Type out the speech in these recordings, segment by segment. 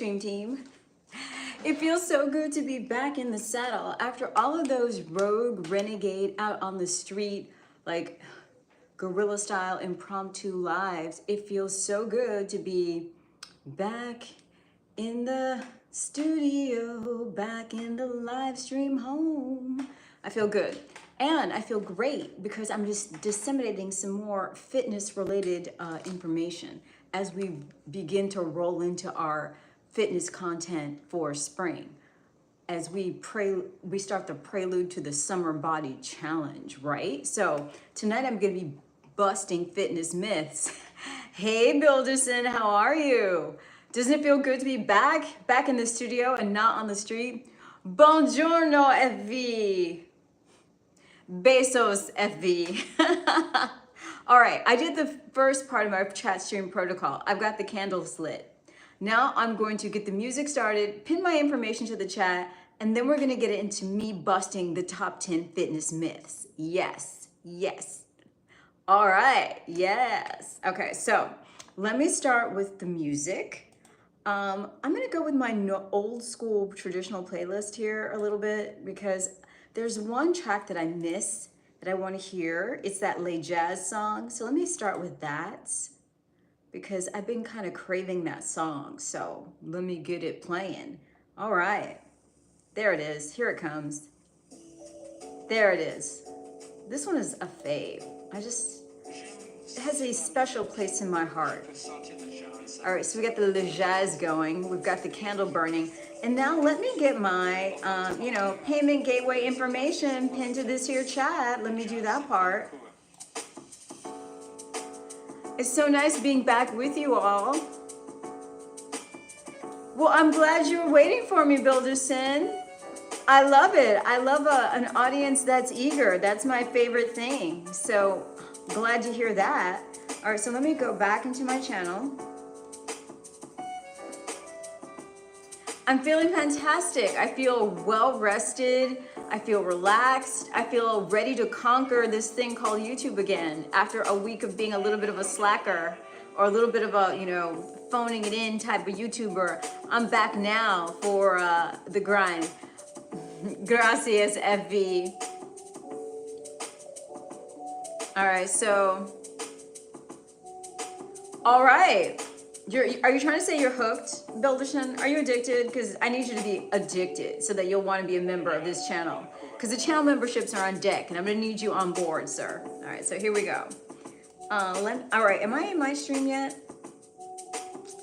stream team. It feels so good to be back in the saddle after all of those rogue renegade out on the street, like guerrilla style impromptu lives. It feels so good to be back in the studio, back in the live stream home. I feel good. And I feel great because I'm just disseminating some more fitness related information as we begin to roll into our fitness content for spring. As we start the prelude to the summer body challenge, right? So tonight I'm gonna be busting fitness myths. Hey Builderson, how are you? Doesn't it feel good to be back in the studio and not on the street? Buongiorno FV. Besos FV. All right, I did the first part of my chat stream protocol. I've got the candles lit. Now I'm going to get the music started, pin my information to the chat, and then we're gonna get into me busting the top 10 fitness myths. Yes, yes. All right, yes. Okay, so let me start with the music. I'm gonna go with my old school traditional playlist here a little bit because there's one track that I miss that I want to hear. It's that Les Jazz song. So let me start with that because I've been kind of craving that song. So let me get it playing. All right, there it is. Here it comes. There it is. This one is a fave. It has a special place in my heart. All right, so we got the Les Jazz going. We've got the candle burning. And now let me get my, payment gateway information pinned to this here chat. Let me do that part. It's so nice being back with you all. Well, I'm glad you were waiting for me, Builderson. I love it. I love an audience that's eager. That's my favorite thing. So glad to hear that. All right, so let me go back into my channel. I'm feeling fantastic. I feel well rested. I feel relaxed. I feel ready to conquer this thing called YouTube again after a week of being a little bit of a slacker or a little bit of a, phoning it in type of YouTuber. I'm back now for the grind. Gracias, FV. All right, so, all right. Are you trying to say you're hooked, Builderson? Are you addicted? Because I need you to be addicted so that you'll want to be a member of this channel. Because the channel memberships are on deck, and I'm going to need you on board, sir. All right, so here we go. All right, am I in my stream yet?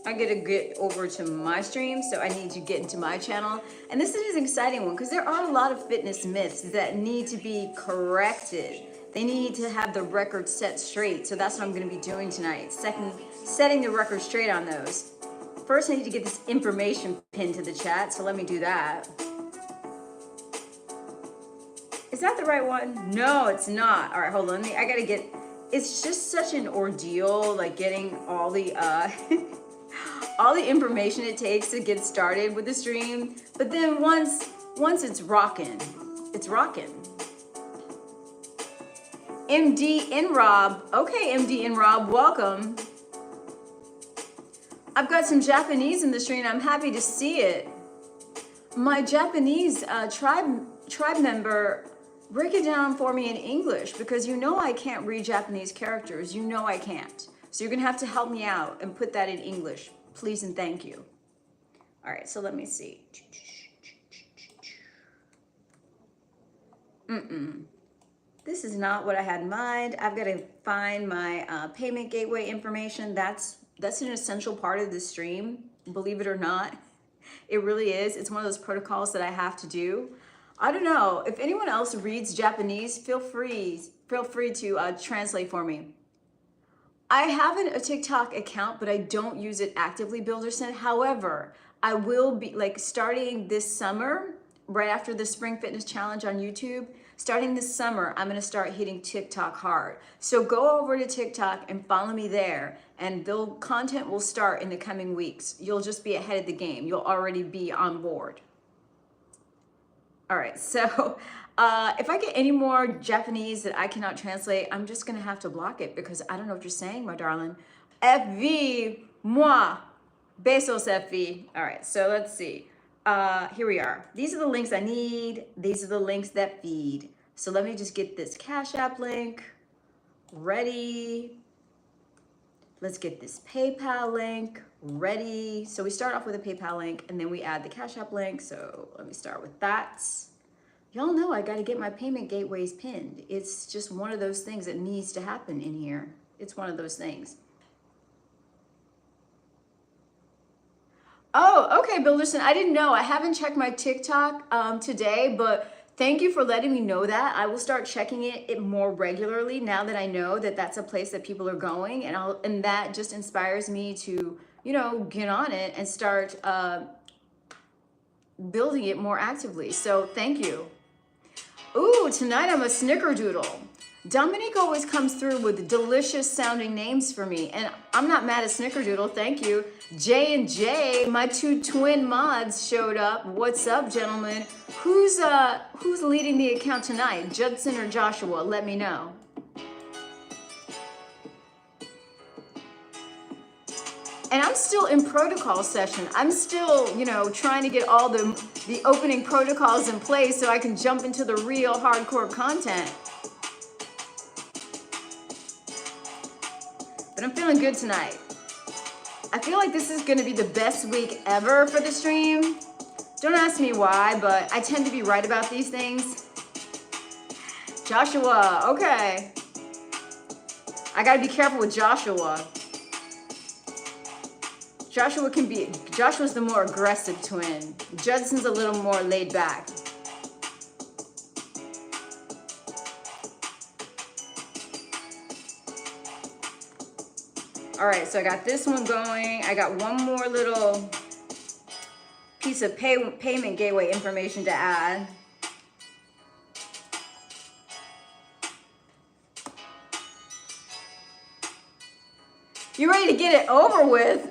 I got to get over to my stream, so I need to get into my channel. And this is an exciting one because there are a lot of fitness myths that need to be corrected. They need to have the record set straight. So that's what I'm going to be doing tonight. Setting the record straight on those. First, I need to get this information pinned to the chat. So let me do that. Is that the right one? No, it's not. All right, hold on. I got to get, it's just such an ordeal, like getting all the, all the information it takes to get started with the stream. But then once it's rocking, it's rocking. MD Inrob. Okay, MD Inrob, welcome. I've got some Japanese in the stream. I'm happy to see it. My Japanese tribe member, break it down for me in English because I can't read Japanese characters. I can't. So you're gonna have to help me out and put that in English. Please and thank you. All right, so let me see. This is not what I had in mind. I've got to find my payment gateway information. That's an essential part of the stream, believe it or not. It really is. It's one of those protocols that I have to do. I don't know. If anyone else reads Japanese, feel free to translate for me. I have a TikTok account, but I don't use it actively, Builderson. However, I will be starting this summer, right after the Spring Fitness Challenge on YouTube, starting this summer, I'm gonna start hitting TikTok hard. So go over to TikTok and follow me there, and the content will start in the coming weeks. You'll just be ahead of the game. You'll already be on board. All right, so if I get any more Japanese that I cannot translate, I'm just gonna have to block it because I don't know what you're saying, my darling. FV, moi. Besos, Effie. All right, so let's see. Here we are. These are the links I need. These are the links that feed. So let me just get this Cash App link ready. Let's get this PayPal link ready. So we start off with a PayPal link and then we add the Cash App link. So let me start with that. Y'all know I got to get my payment gateways pinned. It's just one of those things that needs to happen in here. It's one of those things. Oh, okay, Bilderson. I didn't know. I haven't checked my TikTok today, but thank you for letting me know that. I will start checking it more regularly now that I know that that's a place that people are going, and that just inspires me to, you know, get on it and start building it more actively. So thank you. Ooh, tonight I'm a snickerdoodle. Dominique always comes through with delicious sounding names for me, and I'm not mad at Snickerdoodle, thank you. J and J, my two twin mods showed up. What's up, gentlemen? Who's leading the account tonight? Judson or Joshua? Let me know. And I'm still in protocol session. I'm still, you know, trying to get all the opening protocols in place so I can jump into the real hardcore content. But I'm feeling good tonight. I feel like this is gonna be the best week ever for the stream. Don't ask me why, but I tend to be right about these things. Joshua, okay. I gotta be careful with Joshua. Joshua's the more aggressive twin. Judson's a little more laid back. All right, so I got this one going. I got one more little piece of payment gateway information to add. You ready to get it over with?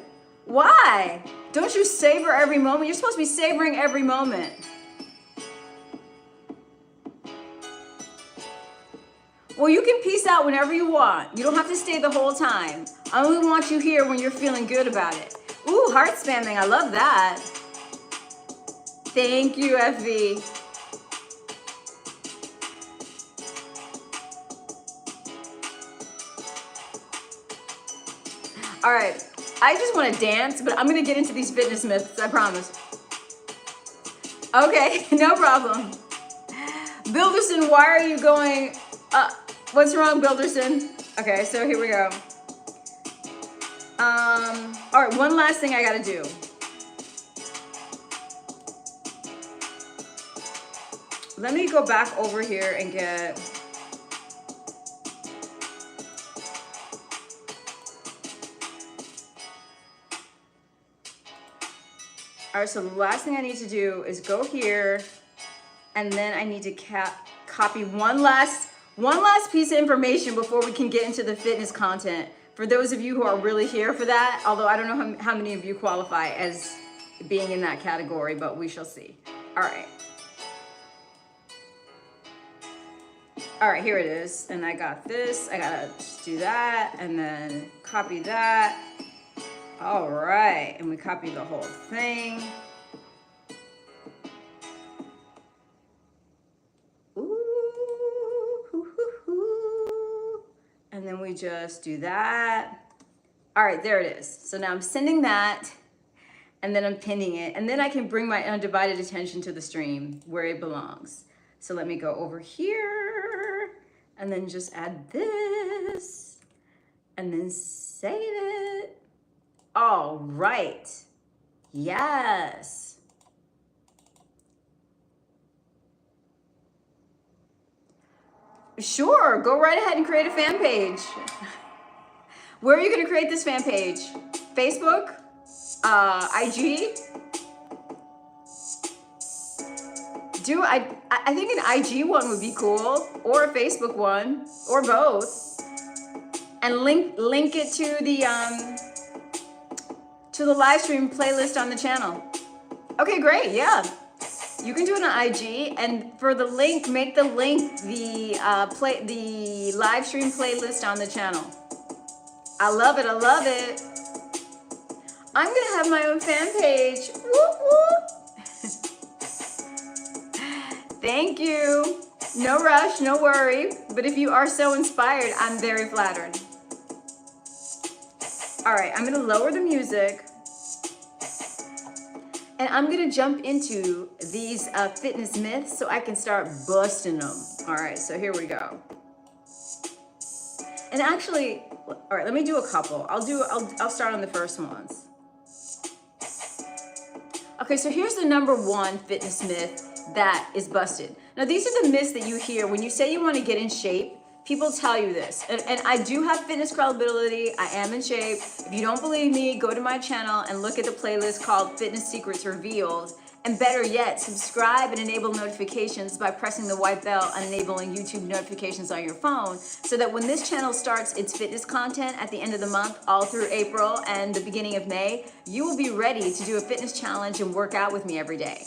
Why? Don't you savor every moment? You're supposed to be savoring every moment. Well, you can peace out whenever you want. You don't have to stay the whole time. I only want you here when you're feeling good about it. Ooh, heart spamming, I love that. Thank you, FV. All right, I just want to dance, but I'm gonna get into these fitness myths, I promise. Okay, no problem. Bilderson, why are you going, what's wrong, Bilderson? Okay, so here we go. All right, one last thing I gotta do. Let me go back over here and get, all right, so the last thing I need to do is go here, and then I need to copy one last piece of information before we can get into the fitness content. For those of you who are really here for that, although I don't know how many of you qualify as being in that category, but we shall see. All right. All right, here it is. And I got this. I gotta just do that and then copy that. All right, and we copy the whole thing. And then we just do that. All right, there it is. So now I'm sending that, and then I'm pinning it, and then I can bring my undivided attention to the stream where it belongs. So let me go over here, and then just add this, and then save it. All right, yes. Sure, go right ahead and create a fan page. Where are you gonna create this fan page? Facebook? IG? I think an IG one would be cool, or a Facebook one, or both. And link it to the live stream playlist on the channel. Okay, great, yeah. You can do it on IG, and for the link, make the link the live stream playlist on the channel. I love it, I love it. I'm gonna have my own fan page. Whoop, whoop. Thank you. No rush, no worry. But if you are so inspired, I'm very flattered. All right, I'm gonna lower the music. And I'm gonna jump into these fitness myths so I can start busting them. All right, so here we go. And actually, all right, let me do a couple. I'll start on the first ones. Okay, so here's the number one fitness myth that is busted. Now, these are the myths that you hear when you say you want to get in shape. People tell you this, and I do have fitness credibility. I am in shape. If you don't believe me, go to my channel and look at the playlist called Fitness Secrets Revealed. And better yet, subscribe and enable notifications by pressing the white bell and enabling YouTube notifications on your phone so that when this channel starts its fitness content at the end of the month, all through April and the beginning of May, you will be ready to do a fitness challenge and work out with me every day.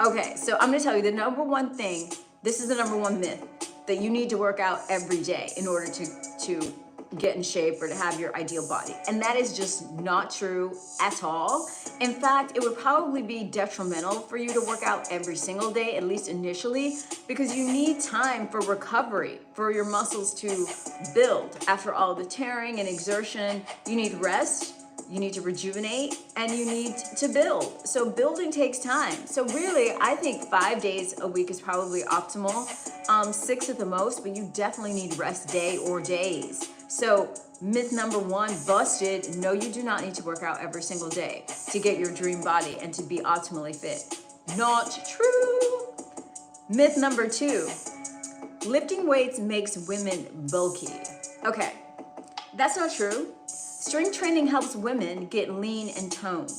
Okay, so I'm gonna tell you the number one thing, this is the number one myth, that you need to work out every day in order to get in shape or to have your ideal body. And that is just not true at all. In fact, it would probably be detrimental for you to work out every single day, at least initially, because you need time for recovery, for your muscles to build. After all the tearing and exertion, you need rest, you need to rejuvenate, and you need to build. So building takes time. So really, I think 5 days a week is probably optimal. 6 at the most, but you definitely need rest day or days. So myth number one, busted. No, you do not need to work out every single day to get your dream body and to be optimally fit. Not true. Myth number two, lifting weights makes women bulky. Okay, that's not true. Strength training helps women get lean and toned.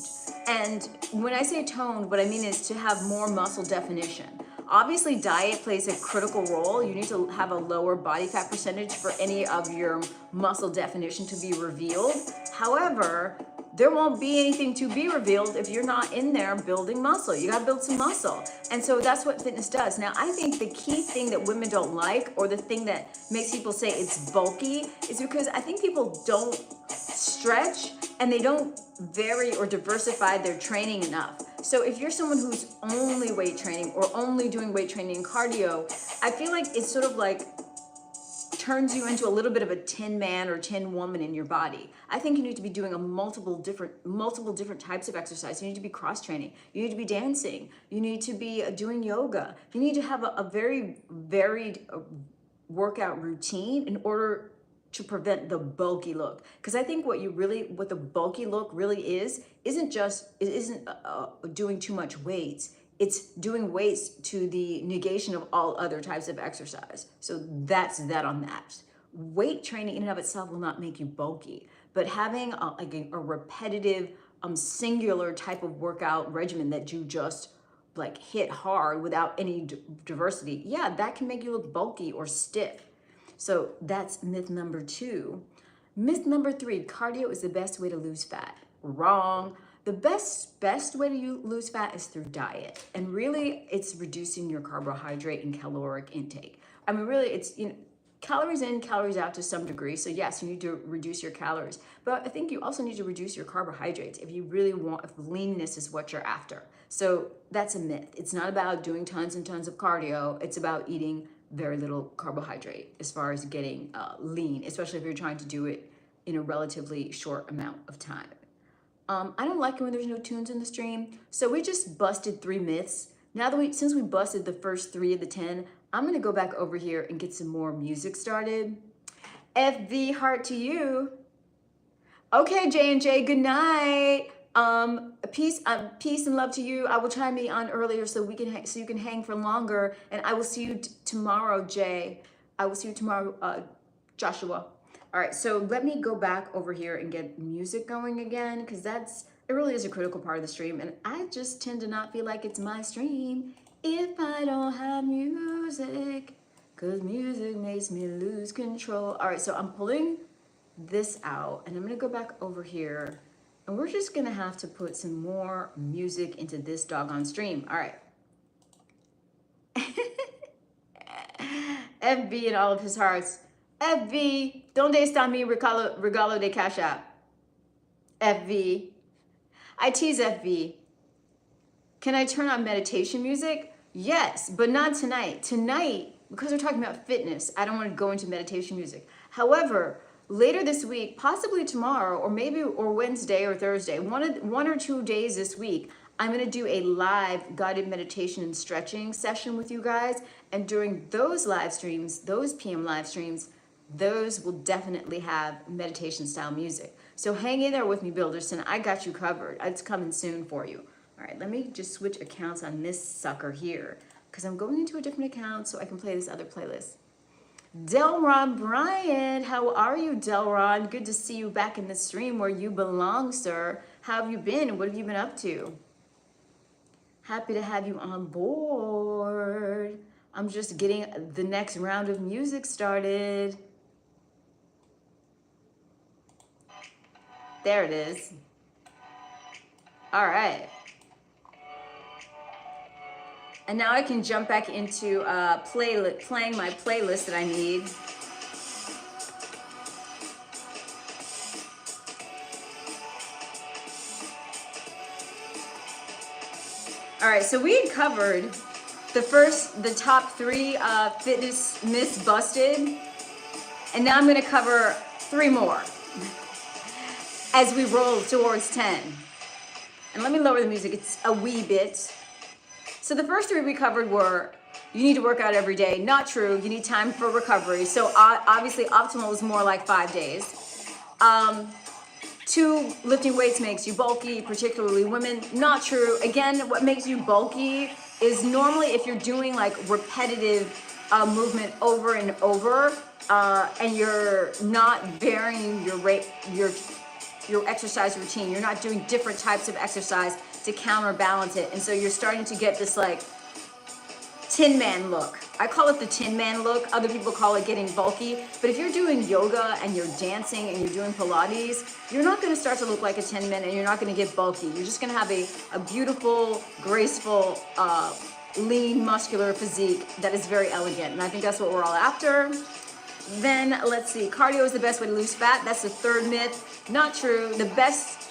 And when I say toned, what I mean is to have more muscle definition. Obviously, diet plays a critical role. You need to have a lower body fat percentage for any of your muscle definition to be revealed. However, there won't be anything to be revealed if you're not in there building muscle. You gotta build some muscle. And so that's what fitness does. Now, I think the key thing that women don't like, or the thing that makes people say it's bulky, is because I think people don't stretch and they don't vary or diversify their training enough. So if you're someone who's only weight training or only doing weight training and cardio, I feel like it's sort of like turns you into a little bit of a tin man or tin woman in your body. I think you need to be doing multiple different types of exercise. You need to be cross training. You need to be dancing. You need to be doing yoga. You need to have a very varied workout routine in order to prevent the bulky look. Because I think what the bulky look really isn't doing too much weights. It's doing weights to the negation of all other types of exercise. So that's that on that. Weight training in and of itself will not make you bulky, but having a repetitive, singular type of workout regimen that you just like hit hard without any diversity, yeah, that can make you look bulky or stiff. So that's myth number two. Myth number three, cardio is the best way to lose fat. Wrong. The best way to lose fat is through diet. And really, it's reducing your carbohydrate and caloric intake. I mean, really, it's, calories in, calories out to some degree. So yes, you need to reduce your calories. But I think you also need to reduce your carbohydrates if you really if leanness is what you're after. So that's a myth. It's not about doing tons and tons of cardio. It's about eating very little carbohydrate as far as getting lean, especially if you're trying to do it in a relatively short amount of time. I don't like it when there's no tunes in the stream. So we just busted 3 myths. Now that since we busted the first 3 of the 10, I'm gonna go back over here and get some more music started. FV heart to you. Okay, J&J, good night. Peace and love to you. I will try me on earlier so you can hang for longer. And I will see you tomorrow, Jay. I will see you tomorrow, Joshua. All right, so let me go back over here and get music going again, because it really is a critical part of the stream. And I just tend to not feel like it's my stream if I don't have music, because music makes me lose control. All right, so I'm pulling this out and I'm gonna go back over here and we're just gonna have to put some more music into this doggone stream. All right. FV and all of his hearts. FV, donde está mi regalo de Cash App? FV, I tease FB. Can I turn on meditation music? Yes, but not tonight. Tonight, because we're talking about fitness, I don't want to go into meditation music. However, later this week, possibly tomorrow, or Wednesday or Thursday, one or 2 days this week, I'm going to do a live guided meditation and stretching session with you guys. And during those live streams, those PM live streams, those will definitely have meditation style music. So hang in there with me, Builderson. I got you covered. It's coming soon for you. All right, let me just switch accounts on this sucker here because I'm going into a different account so I can play this other playlist. Delron Bryant, how are you, Delron? Good to see you back in the stream where you belong, sir. How have you been? What have you been up to? Happy to have you on board. I'm just getting the next round of music started. There it is. All right. And now I can jump back into playing my playlist that I need. All right, so we had covered the top 3 fitness myths busted, and now I'm going to cover 3 more as we roll towards 10. And let me lower the music, it's a wee bit. So the first 3 we covered were, you need to work out every day. Not true, you need time for recovery. So obviously optimal is more like 5 days. 2, lifting weights makes you bulky, particularly women. Not true. Again, what makes you bulky is normally if you're doing like repetitive movement over and over, and you're not varying your exercise routine. You're not doing different types of exercise to counterbalance it. And so you're starting to get this like Tin Man look. I call it the Tin Man look. Other people call it getting bulky. But if you're doing yoga and you're dancing and you're doing Pilates, you're not going to start to look like a Tin Man and you're not going to get bulky. You're just going to have a beautiful, graceful, lean, muscular physique that is very elegant. And I think that's what we're all after. Then let's see, cardio is the best way to lose fat. That's the 3rd myth. Not true. The best,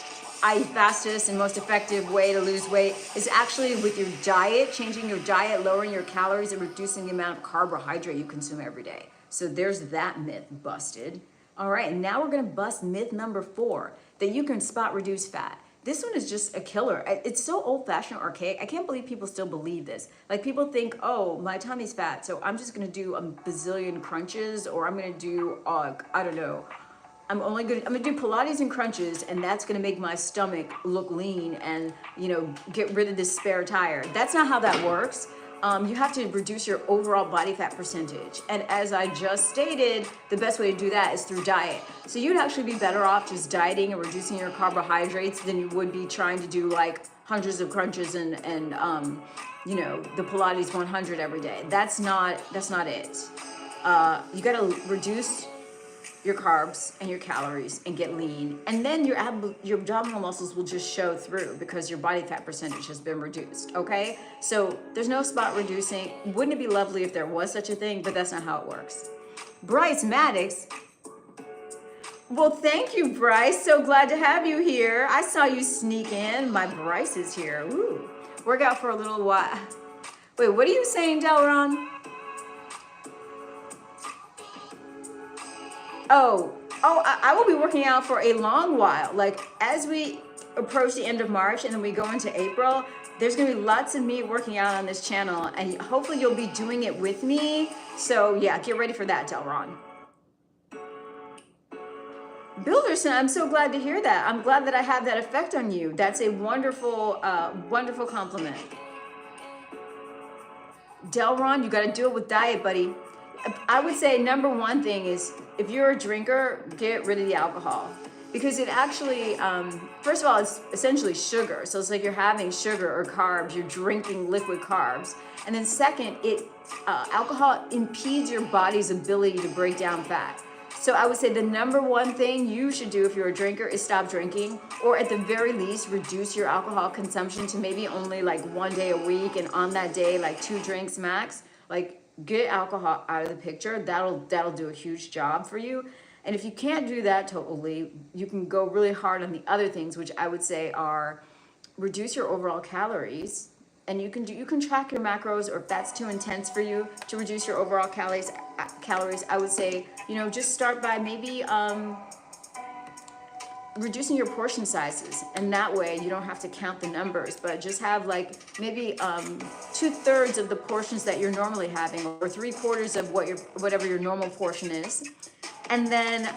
fastest and most effective way to lose weight is actually with your diet, changing your diet, lowering your calories, and reducing the amount of carbohydrate you consume every day. So there's that myth busted. All right, and now we're gonna bust myth number 4, that you can spot reduce fat. This one is just a killer. It's so old-fashioned, archaic. I can't believe people still believe this. Like people think, oh, my tummy's fat, so I'm just gonna do a bazillion crunches, or I'm gonna do, I don't know, I'm gonna do Pilates and crunches, and that's gonna make my stomach look lean and, you know, get rid of this spare tire. That's not how that works. You have to reduce your overall body fat percentage. And as I just stated, the best way to do that is through diet. So you'd actually be better off just dieting and reducing your carbohydrates than you would be trying to do like hundreds of crunches and you know, the Pilates 100 every day. That's not it. You gotta reduce your carbs and your calories and get lean, and then your abdominal muscles will just show through because your body fat percentage has been reduced. Okay, so there's no spot reducing. Wouldn't it be lovely if there was such a thing? But that's not how it works. Bryce Maddox, well, thank you, Bryce. So glad to have you here. I saw you sneak in. My Bryce is here. Ooh, work out for a little while. Wait, what are you saying, Delron? I will be working out for a long while. Like as we approach the end of March and then we go into April, there's gonna be lots of me working out on this channel, and hopefully you'll be doing it with me. So yeah, get ready for that, Delron. Builderson, I'm so glad to hear that. I'm glad that I have that effect on you. That's a wonderful, wonderful compliment. Delron, you gotta do it with diet, buddy. I would say number 1 thing is, if you're a drinker, get rid of the alcohol, because it actually, first of all, it's essentially sugar. So it's like you're having sugar or carbs, you're drinking liquid carbs. And then second, alcohol impedes your body's ability to break down fat. So I would say the number 1 thing you should do if you're a drinker is stop drinking, or at the very least, reduce your alcohol consumption to maybe only like 1 day a week, and on that day, like 2 drinks max. Like, get alcohol out of the picture. That'll do a huge job for you. And if you can't do that totally, you can go really hard on the other things, which I would say are reduce your overall calories. And you can track your macros, or if that's too intense for you to reduce your overall calories, I would say, just start by maybe reducing your portion sizes, and that way you don't have to count the numbers, but just have like maybe 2/3 of the portions that you're normally having, or 3/4 of whatever your normal portion is, and then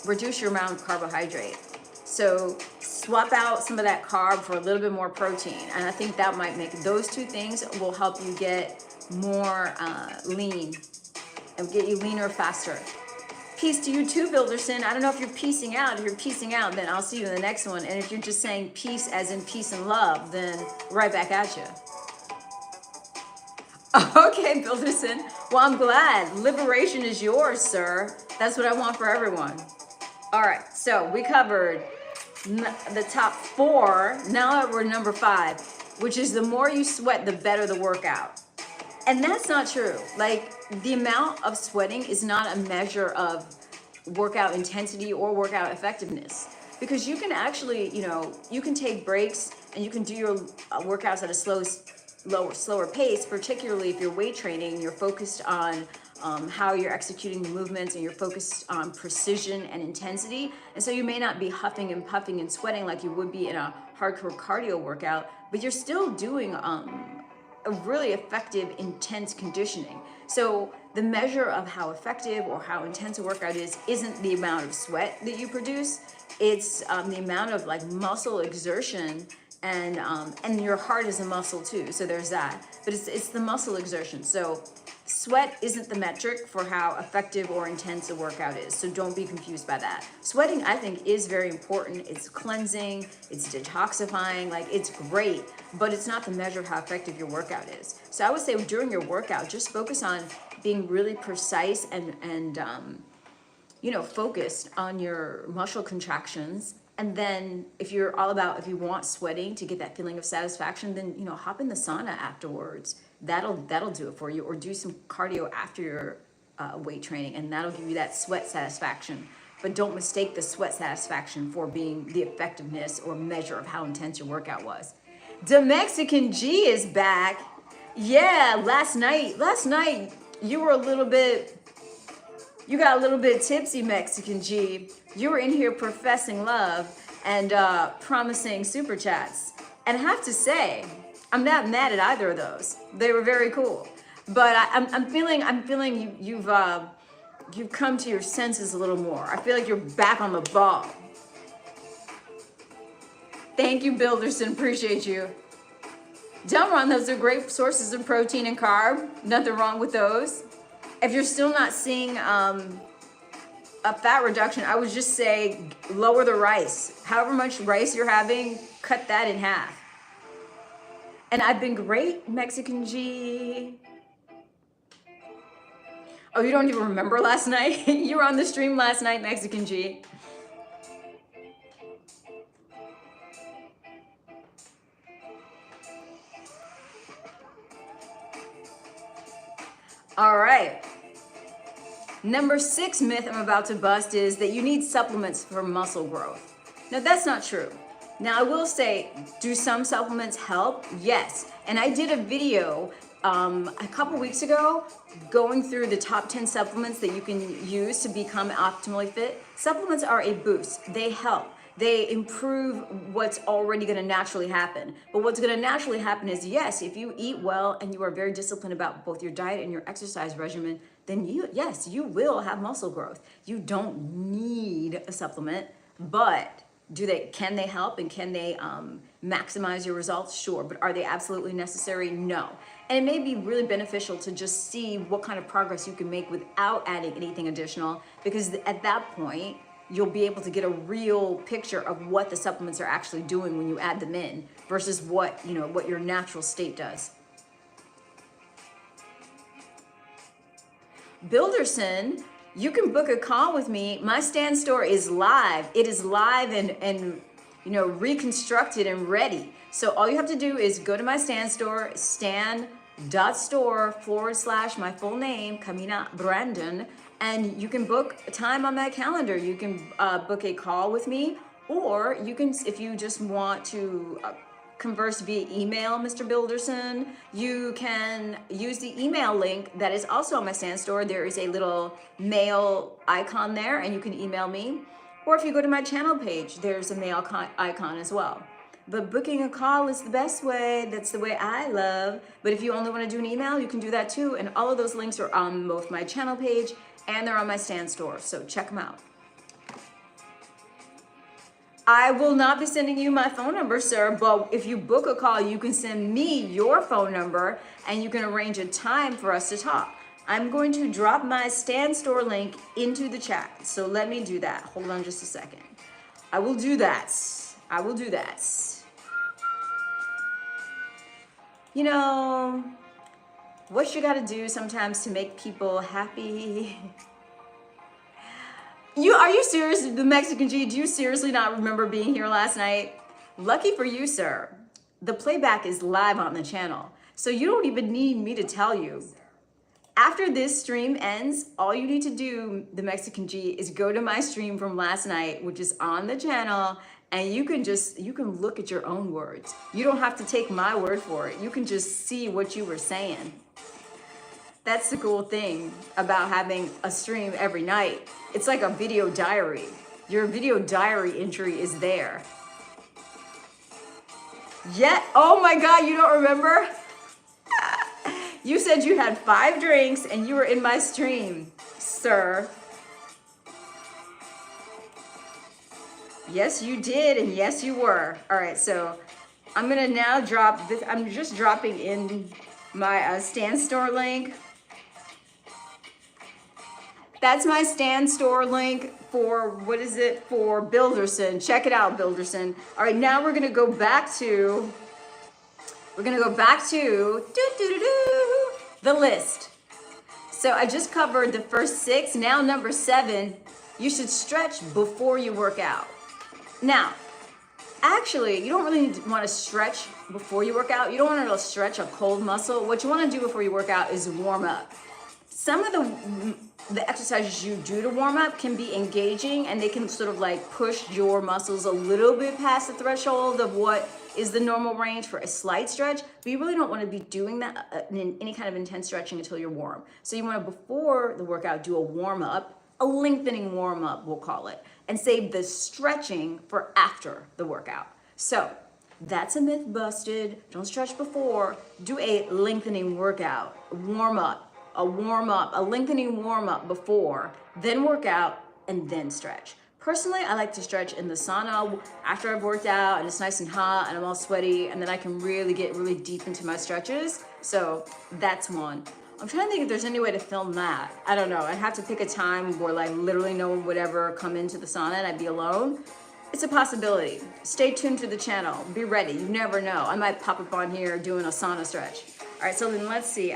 reduce your amount of carbohydrate. So swap out some of that carb for a little bit more protein, and I think that might make those two things will help you get more lean and get you leaner faster. Peace to you too, Builderson. I don't know if you're peacing out. If you're peacing out, then I'll see you in the next one. And if you're just saying peace as in peace and love, then right back at you. Okay, Builderson. Well, I'm glad. Liberation is yours, sir. That's what I want for everyone. All right, so we covered the top 4. Now we're number 5, which is the more you sweat, the better the workout. And that's not true. Like, the amount of sweating is not a measure of workout intensity or workout effectiveness, because you can actually, you can take breaks and you can do your workouts at a slower pace, particularly if you're weight training and you're focused on how you're executing the movements, and you're focused on precision and intensity. And so you may not be huffing and puffing and sweating like you would be in a hardcore cardio workout, but you're still doing a really effective, intense conditioning. So the measure of how effective or how intense a workout isn't the amount of sweat that you produce. It's the amount of like muscle exertion, and your heart is a muscle too. So there's that. But it's the muscle exertion. So sweat isn't the metric for how effective or intense a workout is. So don't be confused by that. Sweating, I think, is very important. It's cleansing, it's detoxifying, like it's great, but it's not the measure of how effective your workout is. So I would say during your workout, just focus on being really precise and focused on your muscle contractions. And then if you want sweating to get that feeling of satisfaction, then, hop in the sauna afterwards. That'll do it for you, or do some cardio after your weight training, and that'll give you that sweat satisfaction. But don't mistake the sweat satisfaction for being the effectiveness or measure of how intense your workout was. The Mexican G is back. Yeah, last night you got a little bit tipsy, Mexican G. You were in here professing love and promising super chats. And I have to say, I'm not mad at either of those. They were very cool. But I'm feeling you've come to your senses a little more. I feel like you're back on the ball. Thank you, Builderson. Appreciate you. Delron, those are great sources of protein and carb. Nothing wrong with those. If you're still not seeing a fat reduction, I would just say lower the rice. However much rice you're having, cut that in half. And I've been great, Mexican G. Oh, you don't even remember last night? You were on the stream last night, Mexican G. All right. Number 6 myth I'm about to bust is that you need supplements for muscle growth. Now, that's not true. Now, I will say, do some supplements help? Yes. And I did a video a couple weeks ago going through the top 10 supplements that you can use to become optimally fit. Supplements are a boost. They help. They improve what's already going to naturally happen. But what's going to naturally happen is, yes, if you eat well and you are very disciplined about both your diet and your exercise regimen, then you will have muscle growth. You don't need a supplement, but can they help, and can they maximize your results? Sure. But are they absolutely necessary? No. And it may be really beneficial to just see what kind of progress you can make without adding anything additional, because at that point, you'll be able to get a real picture of what the supplements are actually doing when you add them in versus what your natural state does. Builderson, you can book a call with me. My Stan store is live. It is live and reconstructed and ready. So all you have to do is go to my Stan store, stan.store/ my full name, Camina Brandon, and you can book a time on that calendar. You can book a call with me, Or you can, if you just want to converse via email, Mr. Builderson, you can use the email link that is also on my Stan Store. There is a little mail icon there and you can email me. Or if you go to my channel page, there's a mail icon as well. But booking a call is the best way. That's the way I love. But if you only want to do an email, you can do that too. And all of those links are on both my channel page and they're on my Stan Store. So check them out. I will not be sending you my phone number, sir, but if you book a call, you can send me your phone number and you can arrange a time for us to talk. I'm going to drop my Stan Store link into the chat. So let me do that. Hold on just a second. I will do that. I will do that. You know, what you gotta do sometimes to make people happy. Are you serious, the Mexican G? Do you seriously not remember being here last night? Lucky for you, sir. The playback is live on the channel, so you don't even need me to tell you. After this stream ends, all you need to do, the Mexican G, is go to my stream from last night, which is on the channel, and you can look at your own words. You don't have to take my word for it. You can just see what you were saying. That's the cool thing about having a stream every night. It's like a video diary. Your video diary entry is there. Yet, oh my God, you don't remember? You said you had 5 drinks and you were in my stream, sir. Yes, you did, and yes, you were. All right, so I'm gonna now drop this. I'm just dropping in my Stan Store link. That's my Stan Store link for, what is it, for Builderson. Check it out, Builderson. All right, now we're gonna go back to, the list. So I just covered the first 6, now number 7, you should stretch before you work out. Now, actually, you don't really wanna stretch before you work out. You don't wanna stretch a cold muscle. What you wanna do before you work out is warm up. Some of the exercises you do to warm up can be engaging and they can sort of like push your muscles a little bit past the threshold of what is the normal range for a slight stretch, but you really don't want to be doing that in any kind of intense stretching until you're warm. So you want to, before the workout, do a warm up, a lengthening warm up, we'll call it, and save the stretching for after the workout. So that's a myth busted. Don't stretch before, do a lengthening workout, warm up. A lengthening warm up before, then work out, and then stretch. Personally, I like to stretch in the sauna after I've worked out and it's nice and hot and I'm all sweaty, and then I can really get really deep into my stretches. So that's one. I'm trying to think if there's any way to film that. I don't know. I'd have to pick a time where like literally no one would ever come into the sauna and I'd be alone. It's a possibility. Stay tuned to the channel. Be ready. You never know. I might pop up on here doing a sauna stretch. All right, so then let's see.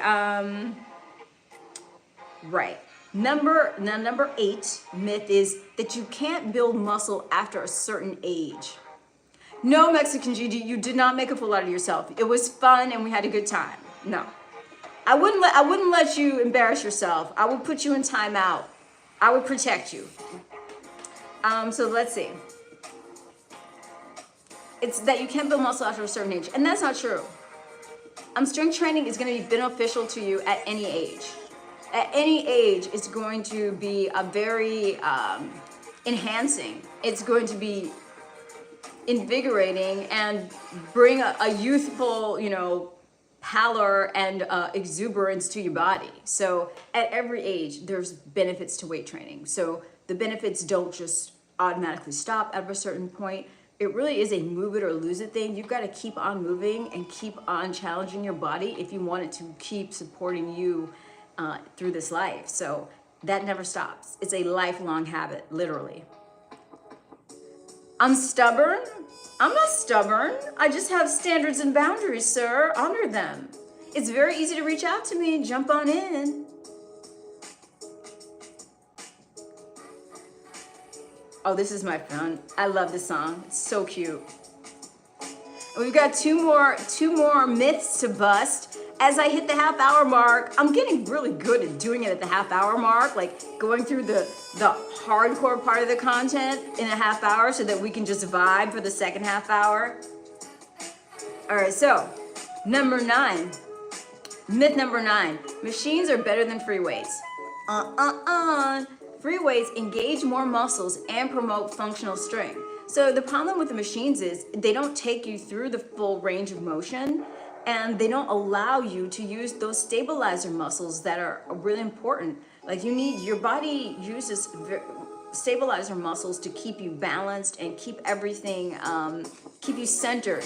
Right. Number 8 myth is that you can't build muscle after a certain age. No, Mexican G, you did not make a fool out of yourself. It was fun and we had a good time. No. I wouldn't let you embarrass yourself. I would put you in timeout. I would protect you. So let's see. It's that you can't build muscle after a certain age. And that's not true. Strength training is going to be beneficial to you at any age. At any age, it's going to be a very enhancing. It's going to be invigorating and bring a youthful, pallor and exuberance to your body. So at every age, there's benefits to weight training. So the benefits don't just automatically stop at a certain point. It really is a move it or lose it thing. You've got to keep on moving and keep on challenging your body if you want it to keep supporting you through this life. So that never stops. It's a lifelong habit, literally. I'm stubborn? I'm not stubborn. I just have standards and boundaries, sir. Honor them. It's very easy to reach out to me. Jump on in. Oh, this is my fun. I love this song. It's so cute. And we've got two more myths to bust. as I hit the half-hour mark, I'm getting really good at doing it at the half-hour mark, like going through the hardcore part of the content in a half hour so that we can just vibe for the second half hour. All right, so number 9, myth number 9, machines are better than free weights. Free weights engage more muscles and promote functional strength. So the problem with the machines is they don't take you through the full range of motion, and they don't allow you to use those stabilizer muscles that are really important. Like your body uses stabilizer muscles to keep you balanced and keep everything, keep you centered.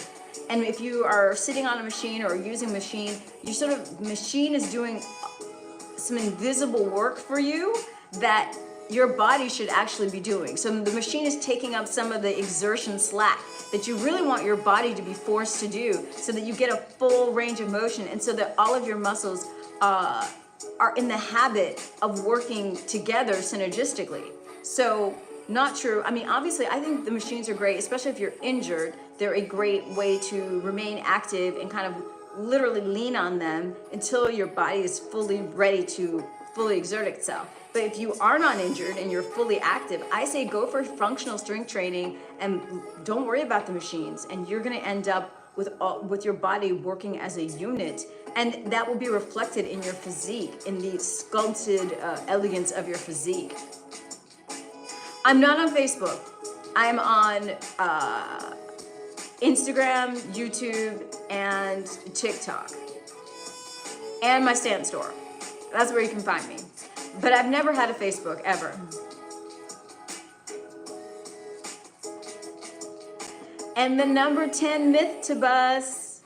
And if you are sitting on a machine or using a machine, machine is doing some invisible work for you that your body should actually be doing. So the machine is taking up some of the exertion slack that you really want your body to be forced to do so that you get a full range of motion and so that all of your muscles are in the habit of working together synergistically. So not true. I mean, obviously, I think the machines are great, especially if you're injured. They're a great way to remain active and kind of literally lean on them until your body is fully ready to fully exert itself. But if you are not injured and you're fully active, I say go for functional strength training and don't worry about the machines. And you're going to end up with your body working as a unit. And that will be reflected in your physique, in the sculpted elegance of your physique. I'm not on Facebook. I'm on Instagram, YouTube, and TikTok. And my Stan store. That's where you can find me. But I've never had a Facebook, ever. And the number 10 myth to bust.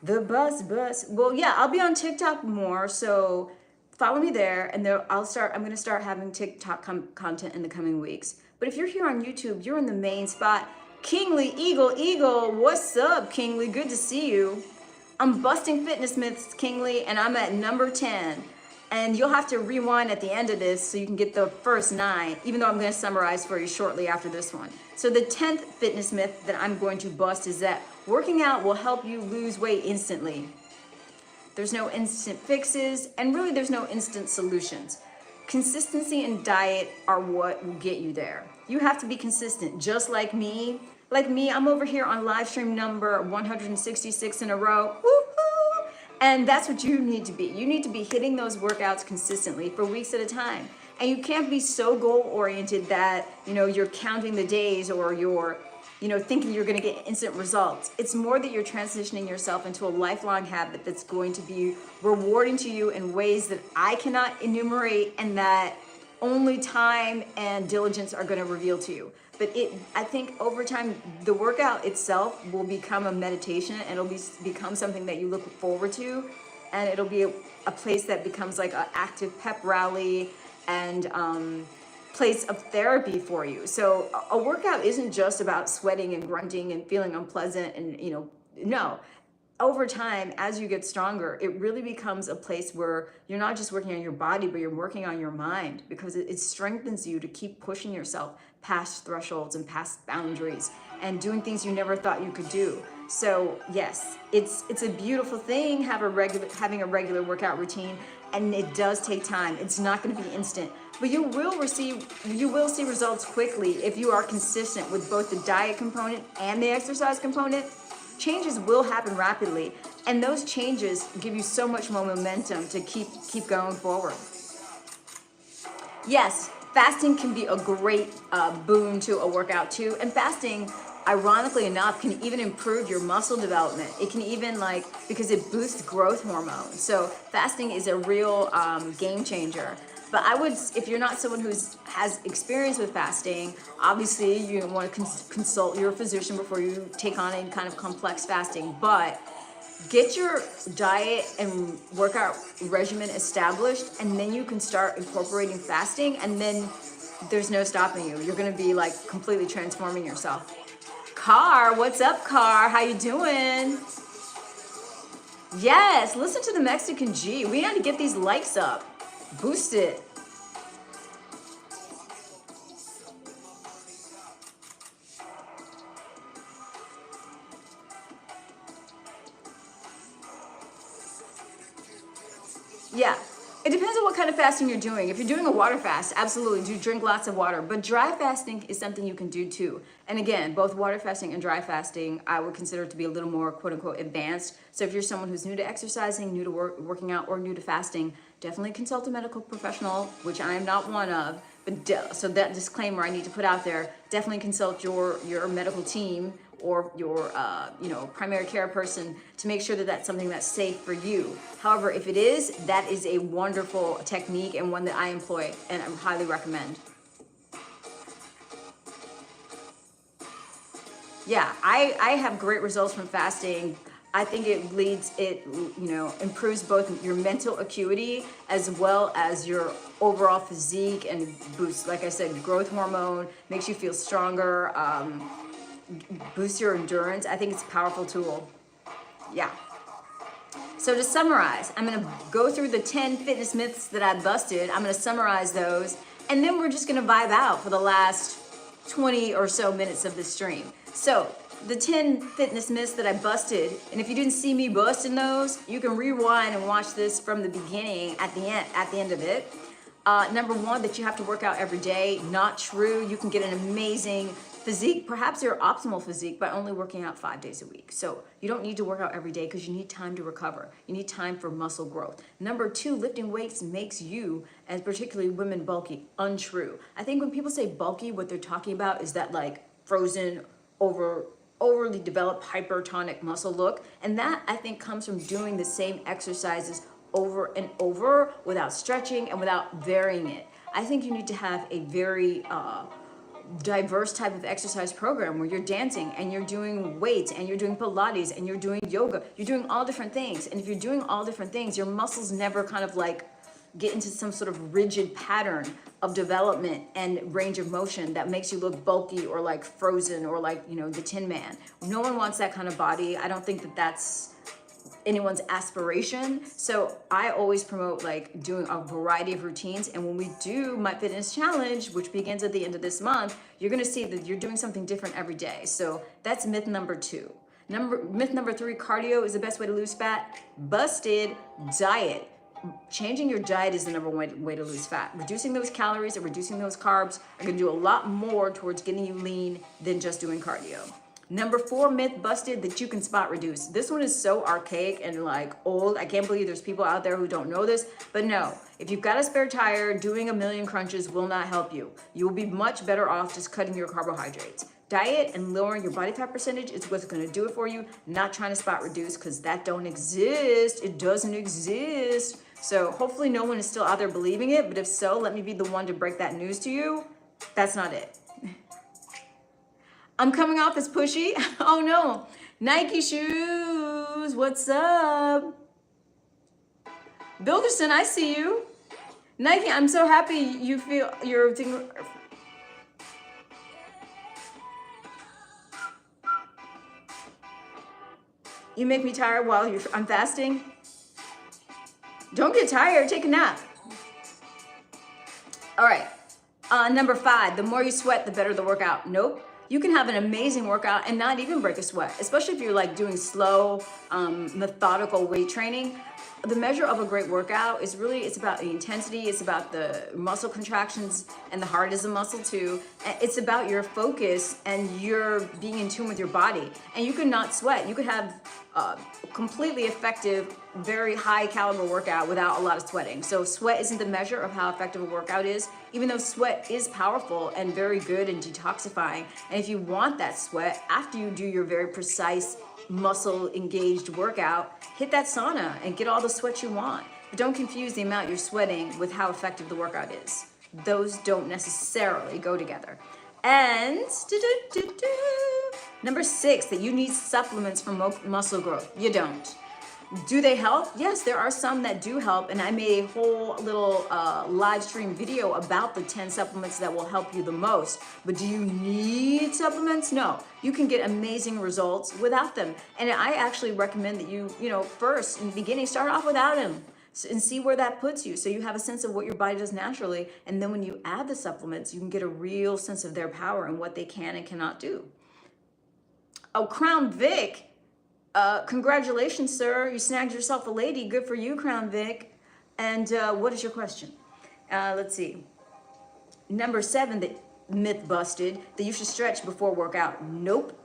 The bus. Well, yeah, I'll be on TikTok more, so follow me there, and I'm going to start having TikTok content in the coming weeks. But if you're here on YouTube, you're in the main spot. Kingly Eagle, what's up, Kingly? Good to see you. I'm busting fitness myths, Kingly, and I'm at number 10. And you'll have to rewind at the end of this so you can get the first 9, even though I'm going to summarize for you shortly after this one. So the 10th fitness myth that I'm going to bust is that working out will help you lose weight instantly. There's no instant fixes, and really there's no instant solutions. Consistency and diet are what will get you there. You have to be consistent, just like me. Like me, I'm over here on live stream number 166 in a row. Woo-hoo! And that's what you need to be. You need to be hitting those workouts consistently for weeks at a time. And you can't be so goal-oriented that, you're counting the days or you're, thinking you're going to get instant results. It's more that you're transitioning yourself into a lifelong habit that's going to be rewarding to you in ways that I cannot enumerate and that only time and diligence are going to reveal to you. But I think over time, the workout itself will become a meditation, and it'll become something that you look forward to, and it'll be a place that becomes like an active pep rally and place of therapy for you. So a workout isn't just about sweating and grunting and feeling unpleasant and, no. Over time, as you get stronger, it really becomes a place where you're not just working on your body, but you're working on your mind, because it strengthens you to keep pushing yourself past thresholds and past boundaries and doing things you never thought you could do. So yes, it's a beautiful thing having a regular workout routine, and it does take time. It's not going to be instant, but you will see results quickly if you are consistent with both the diet component and the exercise component. Changes will happen rapidly, and those changes give you so much more momentum to keep going forward. Yes, fasting can be a great boon to a workout too, and fasting, ironically enough, can even improve your muscle development. It can even because it boosts growth hormone. So fasting is a real game changer. But I would, if you're not someone who has experience with fasting, obviously you want to consult your physician before you take on any kind of complex fasting. But get your diet and workout regimen established, and then you can start incorporating fasting, and then there's no stopping you. You're going to be completely transforming yourself. Car, what's up, Car? How you doing? Yes, listen to the Mexican G. We need to get these likes up. Boost it. Yeah, it depends on what kind of fasting you're doing. If you're doing a water fast, absolutely do drink lots of water. But dry fasting is something you can do too. And again, both water fasting and dry fasting, I would consider to be a little more quote unquote advanced. So if you're someone who's new to exercising, new to working out, or new to fasting, definitely consult a medical professional, which I am not one of. But so that disclaimer I need to put out there, definitely consult your medical team or your primary care person to make sure that that's something that's safe for you. However, if it is, that is a wonderful technique and one that I employ and I highly recommend. Yeah, I have great results from fasting. I think it improves both your mental acuity as well as your overall physique and boosts, like I said, growth hormone, makes you feel stronger, boosts your endurance. I think it's a powerful tool. Yeah. So to summarize, I'm gonna go through the 10 fitness myths that I busted. I'm gonna summarize those, and then we're just gonna vibe out for the last 20 or so minutes of this stream. So the 10 fitness myths that I busted, and if you didn't see me busting those, you can rewind and watch this from the beginning at the end of it. Number one, that you have to work out every day. Not true. You can get an amazing physique, perhaps your optimal physique, by only working out 5 days a week. So you don't need to work out every day because you need time to recover. You need time for muscle growth. Number two, lifting weights makes you, and particularly women, bulky. Untrue. I think when people say bulky, what they're talking about is that like frozen, overly developed hypertonic muscle look. And that I think comes from doing the same exercises over and over without stretching and without varying it. I think you need to have a very diverse type of exercise program where you're dancing and you're doing weights and you're doing Pilates and you're doing yoga. You're doing all different things. And if you're doing all different things, your muscles never kind of like get into some sort of rigid pattern of development and range of motion that makes you look bulky or like frozen or like, the Tin Man. No one wants that kind of body. I don't think that that's anyone's aspiration. So I always promote like doing a variety of routines. And when we do my fitness challenge, which begins at the end of this month, you're going to see that you're doing something different every day. So that's myth number two. Myth number three, cardio is the best way to lose fat. Busted. Diet. Changing your diet is the number one way to lose fat. Reducing those calories and reducing those carbs are going to do a lot more towards getting you lean than just doing cardio. Number four myth busted, that you can spot reduce. This one is so archaic and like old. I can't believe there's people out there who don't know this, but no, if you've got a spare tire, doing a million crunches will not help you. You will be much better off just cutting your carbohydrates. Diet and lowering your body fat percentage is what's going to do it for you, not trying to spot reduce, because that don't exist. It doesn't exist. So hopefully no one is still out there believing it, but if so, let me be the one to break that news to you. That's not it. I'm coming off as pushy. Oh no. Nike shoes, what's up? Bilderson, I see you. Nike, I'm so happy you feel your thing. You make me tired while I'm fasting. Don't get tired, take a nap. All right, number five, the more you sweat, the better the workout. Nope. You can have an amazing workout and not even break a sweat, especially if you're like doing slow, methodical weight training. The measure of a great workout is really, it's about the intensity, it's about the muscle contractions, and the heart is a muscle too. It's about your focus and your being in tune with your body. And you could not sweat. You could have a completely effective, very high caliber workout without a lot of sweating. So sweat isn't the measure of how effective a workout is, even though sweat is powerful and very good and detoxifying. And if you want that sweat after you do your very precise muscle engaged workout, hit that sauna and get all the sweat you want. But don't confuse the amount you're sweating with how effective the workout is. Those don't necessarily go together. And number six, that you need supplements for muscle growth. You don't. Do they help? Yes, there are some that do help, and I made a whole little live stream video about the 10 supplements that will help you the most. But do you need supplements? No, you can get amazing results without them. And I actually recommend that you first in the beginning, start off without them and see where that puts you, so you have a sense of what your body does naturally. And then when you add the supplements, you can get a real sense of their power and what they can and cannot do. Oh, Crown Vic. Congratulations, sir. You snagged yourself a lady. Good for you, Crown Vic. And what is your question? Let's see. Number 7, the myth busted, that you should stretch before workout. Nope.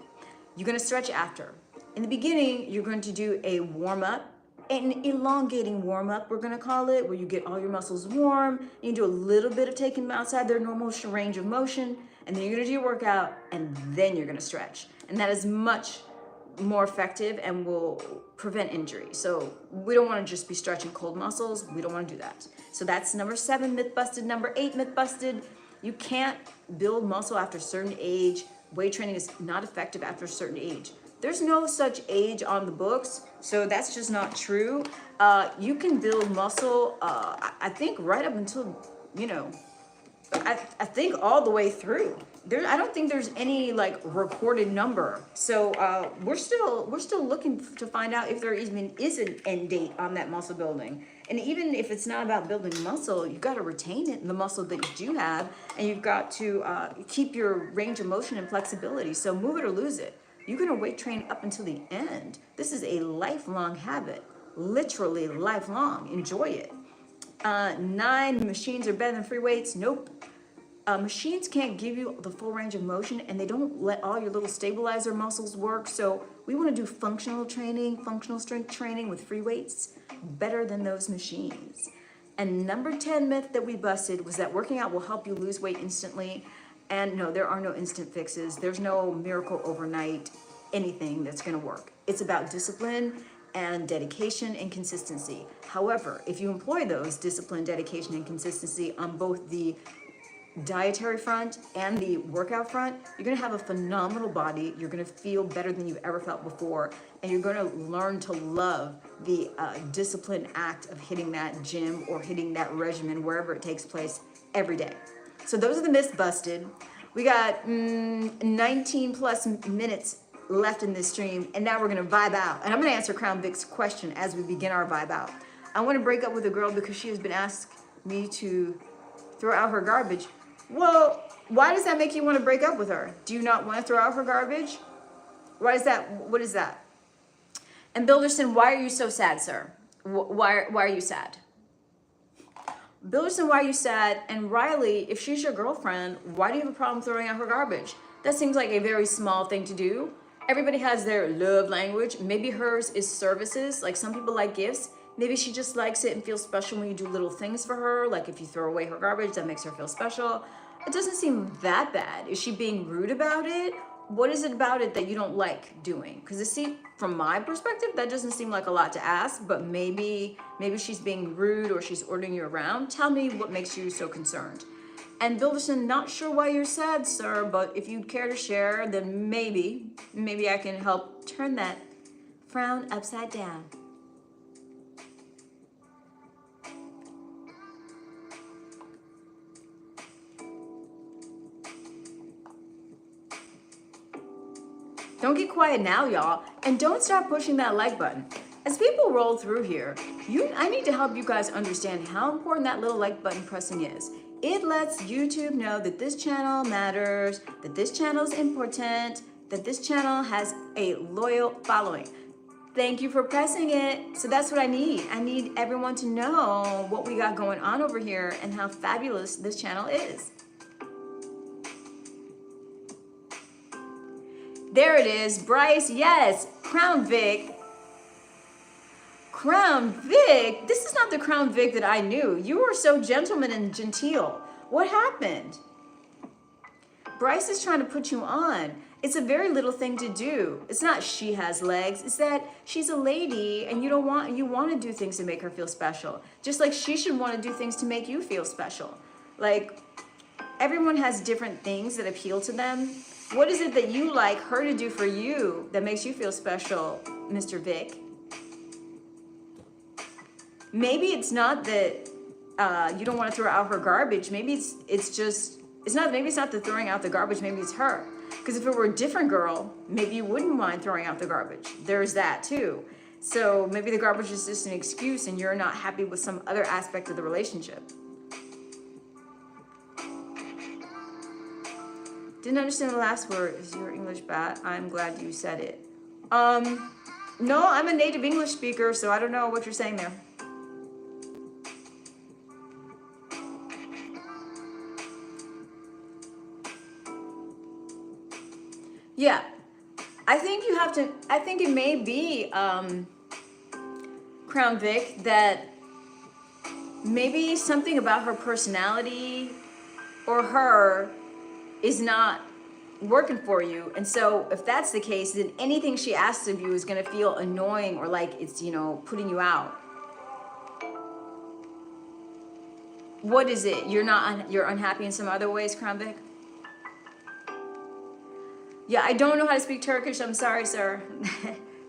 You're going to stretch after. In the beginning, you're going to do a warm-up, an elongating warm-up, we're going to call it, where you get all your muscles warm. You do a little bit of taking them outside their normal range of motion, and then you're going to do your workout, and then you're going to stretch. And that is much more effective and will prevent injury. So we don't want to just be stretching cold muscles. We don't want to do that. So that's number 7, myth busted. Number 8, myth busted. You can't build muscle after a certain age. Weight training is not effective after a certain age. There's no such age on the books, so that's just not true. You can build muscle, I think right up until, you know, I think all the way through. I don't think there's any like recorded number. So we're still looking to find out if there even is an end date on that muscle building. And even if it's not about building muscle, you've got to retain it, the muscle that you do have, and you've got to keep your range of motion and flexibility. So move it or lose it. You're going to weight train up until the end. This is a lifelong habit, literally lifelong. Enjoy it. 9, machines are better than free weights. Nope. Machines can't give you the full range of motion, and they don't let all your little stabilizer muscles work. So we want to do functional training, functional strength training with free weights better than those machines. And number 10 myth that we busted was that working out will help you lose weight instantly. And no, there are no instant fixes. There's no miracle overnight, anything that's going to work. It's about discipline and dedication and consistency. However, if you employ those discipline, dedication, and consistency on both the dietary front and the workout front, you're going to have a phenomenal body. You're going to feel better than you've ever felt before, and you're going to learn to love the disciplined act of hitting that gym or hitting that regimen wherever it takes place every day. So those are the myths busted. We got 19 plus minutes left in this stream, and now we're going to vibe out. And I'm going to answer Crown Vic's question as we begin our vibe out. I want to break up with a girl because she has been asked me to throw out her garbage. Well, why does that make you want to break up with her? Do you not want to throw out her garbage? Why is that? What is that? And Bilderson, why are you so sad, sir? Why are you sad? Bilderson, why are you sad? And Riley, if she's your girlfriend, why do you have a problem throwing out her garbage? That seems like a very small thing to do. Everybody has their love language. Maybe hers is services. Like some people like gifts. Maybe she just likes it and feels special when you do little things for her. Like if you throw away her garbage, that makes her feel special. It doesn't seem that bad. Is she being rude about it? What is it about it that you don't like doing? Because from my perspective, that doesn't seem like a lot to ask, but maybe she's being rude or she's ordering you around. Tell me what makes you so concerned. And Bilderson, not sure why you're sad, sir, but if you'd care to share, then maybe I can help turn that frown upside down. Don't get quiet now, y'all, and don't stop pushing that like button. As people roll through here, I need to help you guys understand how important that little like button pressing is. It lets YouTube know that this channel matters, that this channel is important, that this channel has a loyal following. Thank you for pressing it. So that's what I need. I need everyone to know what we got going on over here and how fabulous this channel is. There it is, Bryce, yes, Crown Vic. Crown Vic, this is not the Crown Vic that I knew. You were so gentleman and genteel. What happened? Bryce is trying to put you on. It's a very little thing to do. It's not she has legs, it's that she's a lady and you want to do things to make her feel special. Just like she should want to do things to make you feel special. Like, everyone has different things that appeal to them. What is it that you like her to do for you that makes you feel special, Mr. Vic? Maybe it's not that you don't want to throw out her garbage. Maybe it's not the throwing out the garbage. Maybe it's her. Because if it were a different girl, maybe you wouldn't mind throwing out the garbage. There's that too. So maybe the garbage is just an excuse and you're not happy with some other aspect of the relationship. Didn't understand the last word. Is your English bad? I'm glad you said it. No, I'm a native English speaker, so I don't know what you're saying there. Yeah, I think you have to, I think it may be, Crown Vic, that maybe something about her personality or her is not working for you. And so if that's the case, then anything she asks of you is going to feel annoying or like it's, you know, putting you out. What is it? You're unhappy in some other ways, Crown Vic? Yeah, I don't know how to speak Turkish. I'm sorry, sir.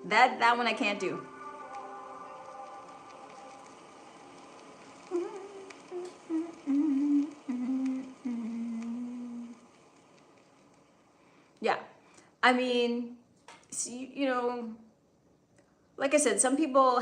That one I can't do. Yeah. I mean, see, you know, like I said, some people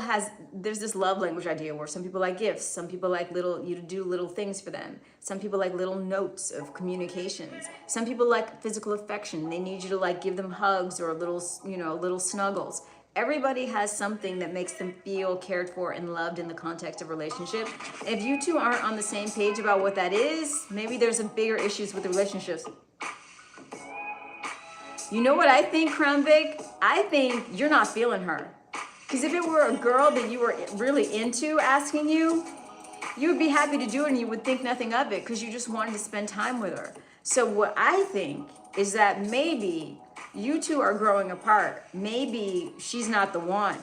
there's this love language idea where some people like gifts, some people like you to do little things for them. Some people like little notes of communications. Some people like physical affection. They need you to like give them hugs or little, you know, little snuggles. Everybody has something that makes them feel cared for and loved in the context of relationship. If you two aren't on the same page about what that is, maybe there's a bigger issues with the relationships. You know what I think, Crown Vic? I think you're not feeling her. Because if it were a girl that you were really into asking you would be happy to do it and you would think nothing of it because you just wanted to spend time with her. So what I think is that maybe you two are growing apart. Maybe she's not the one.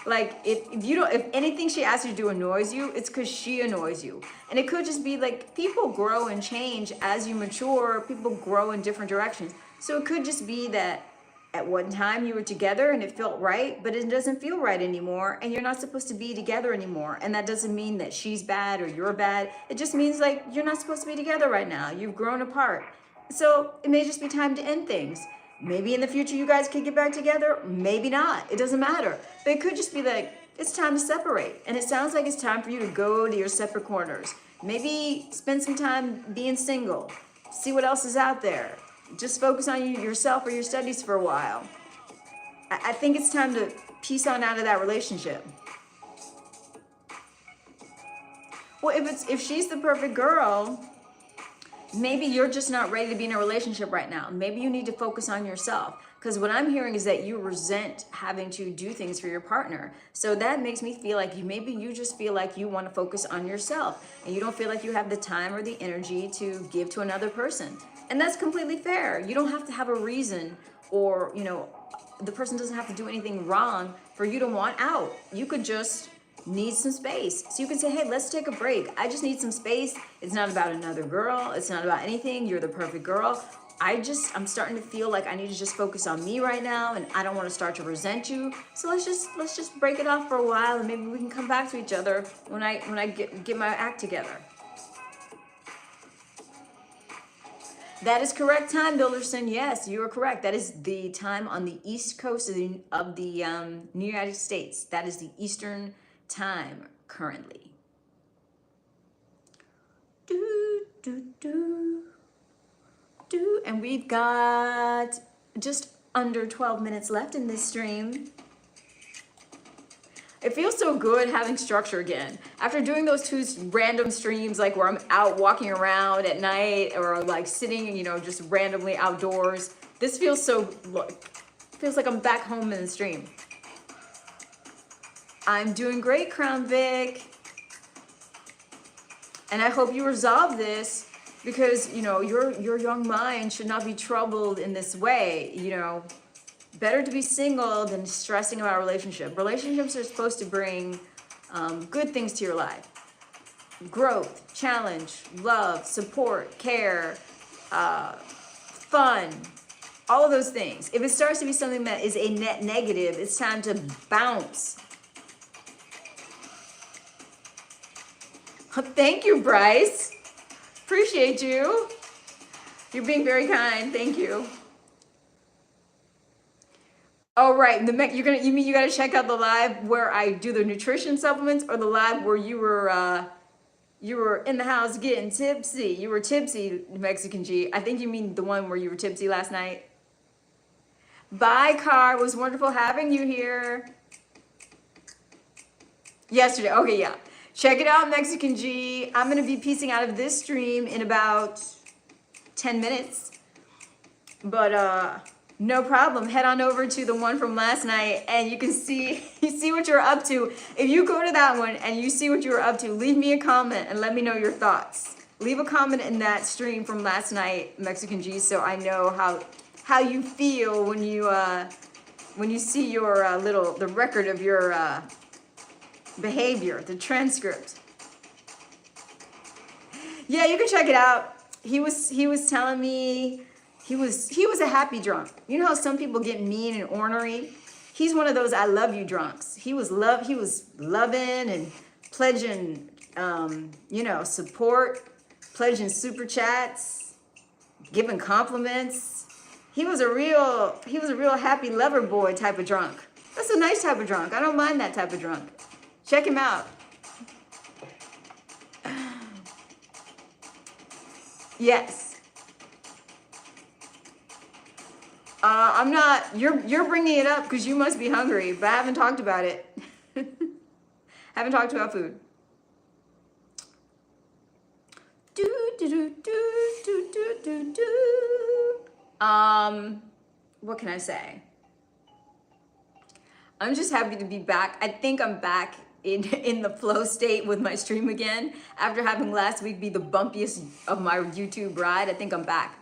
Like if anything she asks you to do annoys you, it's because she annoys you. And it could just be like people grow and change as you mature. People grow in different directions. So it could just be that at one time you were together and it felt right, but it doesn't feel right anymore and you're not supposed to be together anymore. And that doesn't mean that she's bad or you're bad. It just means like you're not supposed to be together right now. You've grown apart. So it may just be time to end things. Maybe in the future you guys could get back together, maybe not. It doesn't matter. But it could just be like, it's time to separate. And it sounds like it's time for you to go to your separate corners. Maybe spend some time being single. See what else is out there. Just focus on yourself or your studies for a while. I think it's time to piece on out of that relationship. Well, if she's the perfect girl, maybe you're just not ready to be in a relationship right now. Maybe you need to focus on yourself. Because what I'm hearing is that you resent having to do things for your partner. So that makes me feel like maybe you just feel like you want to focus on yourself. And you don't feel like you have the time or the energy to give to another person. And that's completely fair. You don't have to have a reason or, you know, the person doesn't have to do anything wrong for you to want out. You could just need some space. So you can say, hey, let's take a break. I just need some space. It's not about another girl. It's not about anything. You're the perfect girl. I'm starting to feel like I need to just focus on me right now and I don't want to start to resent you. So let's just break it off for a while and maybe we can come back to each other when I get my act together. That is correct time, Builderson. Yes, you are correct. That is the time on the East Coast of the United States. That is the Eastern time currently. And we've got just under 12 minutes left in this stream. It feels so good having structure again. After doing those two random streams, like where I'm out walking around at night or like sitting, you know, just randomly outdoors, this feels feels like I'm back home in the stream. I'm doing great, Crown Vic. And I hope you resolve this because, you know, your young mind should not be troubled in this way, you know. Better to be single than stressing about a relationship. Relationships are supposed to bring good things to your life. Growth, challenge, love, support, care, fun, all of those things. If it starts to be something that is a net negative, it's time to bounce. Thank you, Bryce. Appreciate you. You're being very kind. Thank you. Oh, right. You mean you got to check out the live where I do the nutrition supplements, or the live where you were in the house getting tipsy. You were tipsy, Mexican G. I think you mean the one where you were tipsy last night. Bye, Car. It was wonderful having you here. Yesterday. Okay, yeah. Check it out, Mexican G. I'm going to be piecing out of this stream in about 10 minutes. But No problem. Head on over to the one from last night and you can see you see what you're up to. If you go to that one and you see what you were up to, leave me a comment and let me know your thoughts. Leave a comment in that stream from last night, Mexican G, so I know how you feel when you see your the record of your behavior, the transcript. Yeah, you can check it out. He was telling me he was a happy drunk. You know how some people get mean and ornery? He's one of those I love you drunks. He was loving and pledging support, pledging super chats, giving compliments. He was a real happy lover boy type of drunk. That's a nice type of drunk. I don't mind that type of drunk. Check him out. Yes. I'm not, you're bringing it up because you must be hungry, but I haven't talked about it. Haven't talked about food. What can I say? I'm just happy to be back. I think I'm back in the flow state with my stream again. After having last week be the bumpiest of my YouTube ride, I think I'm back.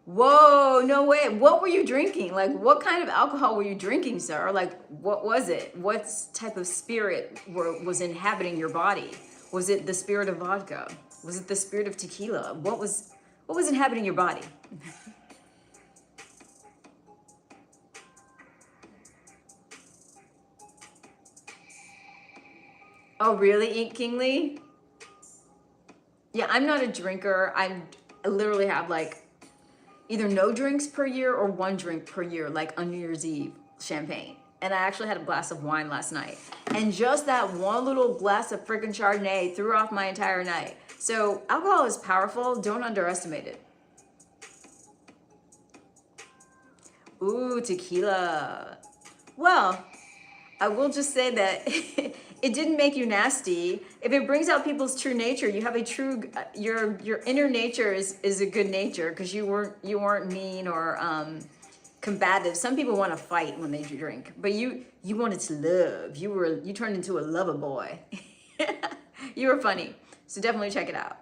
Whoa, no way. What were you drinking? Like, what kind of alcohol were you drinking, sir? Like, what was it? What type of spirit was inhabiting your body? Was it the spirit of vodka? Was it the spirit of tequila? What was inhabiting your body? Oh, really, Ink Kingly? Yeah, I'm not a drinker. I literally have like either no drinks per year or one drink per year, like on New Year's Eve, champagne. And I actually had a glass of wine last night. And just that one little glass of freaking Chardonnay threw off my entire night. So alcohol is powerful. Don't underestimate it. Ooh, tequila. Well, I will just say that it didn't make you nasty. If it brings out people's true nature, you have a true, your inner nature is a good nature because you weren't mean or combative. Some people want to fight when they drink, but you wanted to love. You turned into a lover boy. You were funny. So definitely check it out.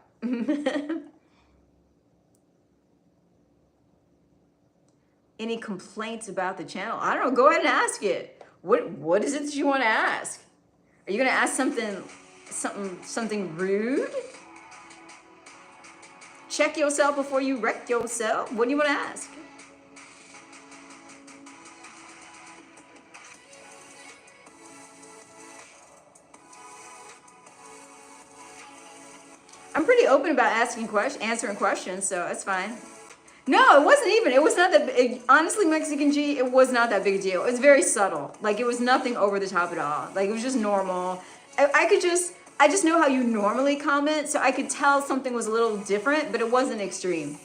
Any complaints about the channel? I don't know. Go ahead and ask it. What is it that you want to ask? Are you going to ask something rude? Check yourself before you wreck yourself. What do you want to ask? I'm pretty open about answering questions, so that's fine. No, it wasn't even. It was not that big. Honestly, Mexican G, it was not that big a deal. It was very subtle. Like, it was nothing over the top at all. Like, it was just normal. I just know how you normally comment, so I could tell something was a little different, but it wasn't extreme.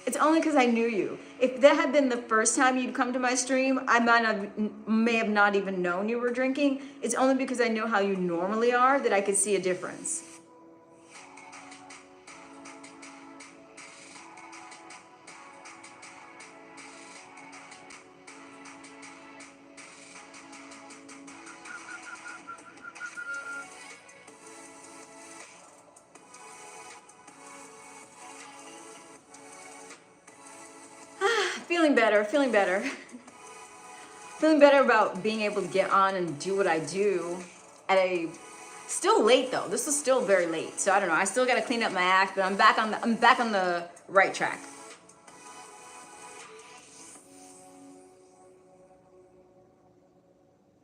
It's only because I knew you. If that had been the first time you'd come to my stream, I may have not even known you were drinking. It's only because I know how you normally are that I could see a difference. Feeling better. Feeling better about being able to get on and do what I do at a, still late though. This is still very late. So I don't know. I still got to clean up my act, but I'm back on the right track.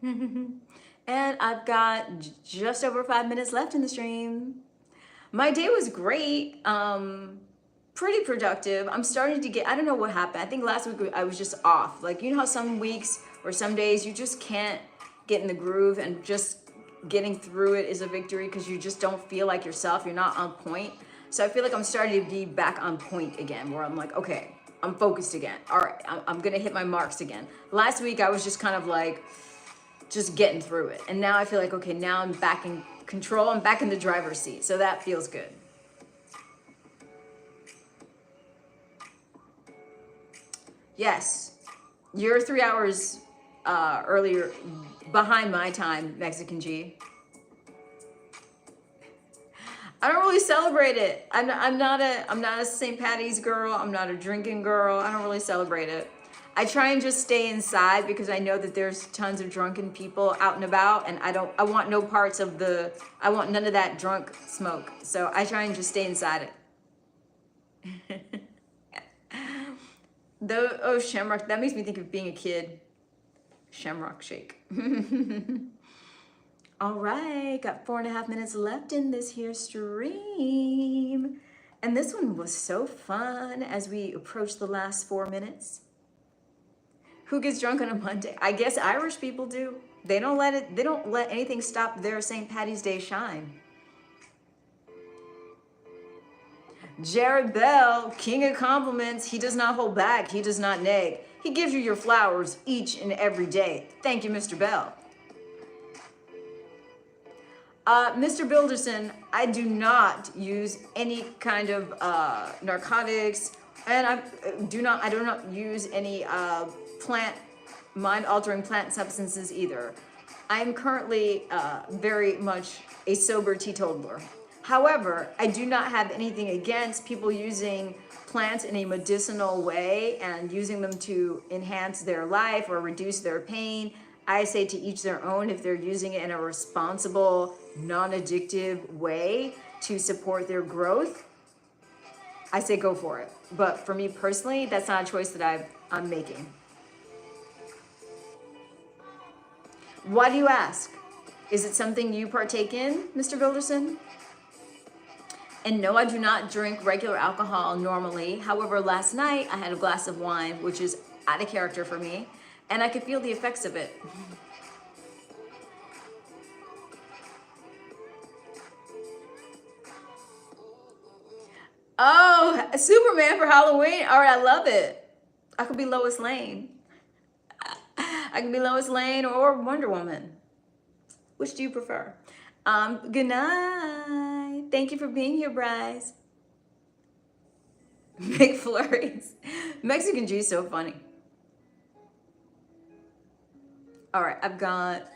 And I've got just over 5 minutes left in the stream. My day was great. Pretty productive. I'm starting to get, I don't know what happened. I think last week I was just off. Like, you know how some weeks or some days you just can't get in the groove, and just getting through it is a victory because you just don't feel like yourself. You're not on point. So I feel like I'm starting to be back on point again, where I'm like, okay, I'm focused again. All right, I'm going to hit my marks again. Last week I was just kind of like, just getting through it. And now I feel like, okay, now I'm back in control. I'm back in the driver's seat. So that feels good. Yes, you're 3 hours earlier behind my time, Mexican G. I don't really celebrate it. I'm not a St. Patty's girl. I'm not a drinking girl. I don't really celebrate it. I try and just stay inside because I know that there's tons of drunken people out and about, and I want no parts of I want none of that drunk smoke. So I try and just stay inside it. Oh, Shamrock, that makes me think of being a kid. Shamrock Shake. All right, got 4.5 minutes left in this here stream. And this one was so fun as we approach the last 4 minutes. Who gets drunk on a Monday? I guess Irish people do. They don't let anything stop their St. Patty's Day shine. Jared Bell, king of compliments. He does not hold back. He does not nag. He gives you your flowers each and every day. Thank you, Mr. Bell. Mr. Bilderson, I do not use any kind of narcotics, and I do not use any mind-altering plant substances either. I'm currently very much a sober teetotaler. However, I do not have anything against people using plants in a medicinal way and using them to enhance their life or reduce their pain. I say to each their own. If they're using it in a responsible, non-addictive way to support their growth, I say go for it. But for me personally, that's not a choice that I'm making. Why do you ask? Is it something you partake in, Mr. Bilderson? And no, I do not drink regular alcohol normally. However, last night I had a glass of wine, which is out of character for me, and I could feel the effects of it. Oh, Superman for Halloween. All right, I love it. I could be Lois Lane. I could be Lois Lane or Wonder Woman. Which do you prefer? Good night. Thank you for being here, Bryce. McFlurries. Mexican G is so funny. All right, I've got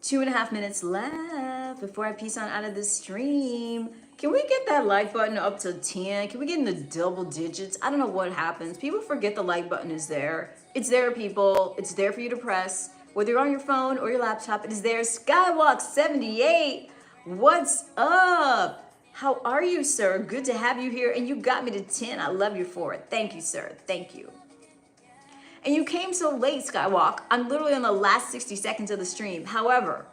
2.5 minutes left before I peace on out of this stream. Can we get that like button up to 10? Can we get in the double digits? I don't know what happens. People forget the like button is there. It's there, people. It's there for you to press. Whether you're on your phone or your laptop, it is there. Skywalk78, what's up? How are you, sir? Good to have you here. And you got me to 10. I love you for it. Thank you, sir. Thank you. And you came so late, Skywalk. I'm literally on the last 60 seconds of the stream. However,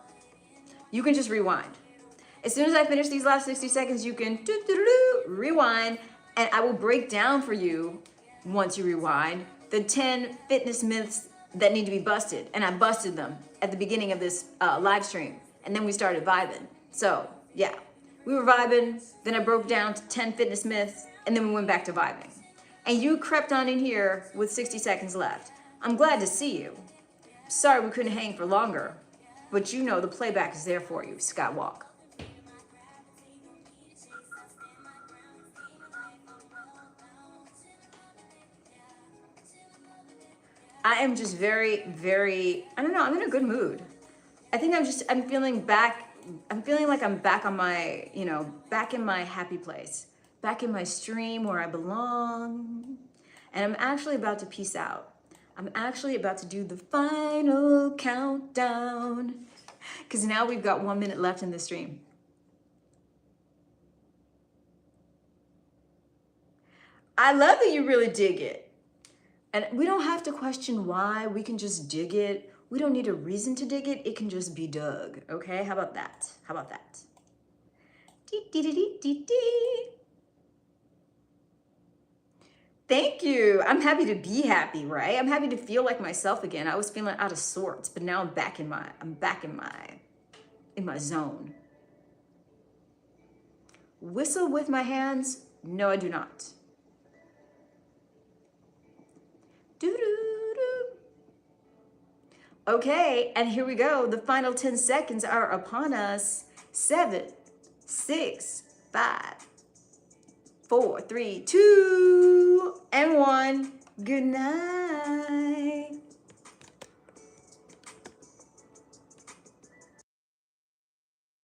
you can just rewind. As soon as I finish these last 60 seconds, you can rewind, and I will break down for you, once you rewind, the 10 fitness myths that need to be busted. And I busted them at the beginning of this live stream. And then we started vibing. So, yeah. We were vibing, then I broke down to 10 fitness myths, and then we went back to vibing. And you crept on in here with 60 seconds left. I'm glad to see you. Sorry we couldn't hang for longer, but you know the playback is there for you, Skywalk. I am just very, very, I don't know, I'm in a good mood. I think I'm feeling like I'm back on my, back in my happy place, back in my stream where I belong. And I'm actually about to peace out. I'm actually about to do the final countdown because now we've got 1 minute left in the stream. I love that you really dig it. And we don't have to question why. We can just dig it. We don't need a reason to dig it. It can just be dug. Okay? How about that? How about that? Dee, dee, dee, dee, dee, dee. Thank you. I'm happy to be happy, right? I'm happy to feel like myself again. I was feeling out of sorts, but now I'm back in my zone. Whistle with my hands? No, I do not. Doo-doo-doo. Okay, and here we go. The final 10 seconds are upon us. 7, 6, 5, 4, 3, 2, and 1. Good night.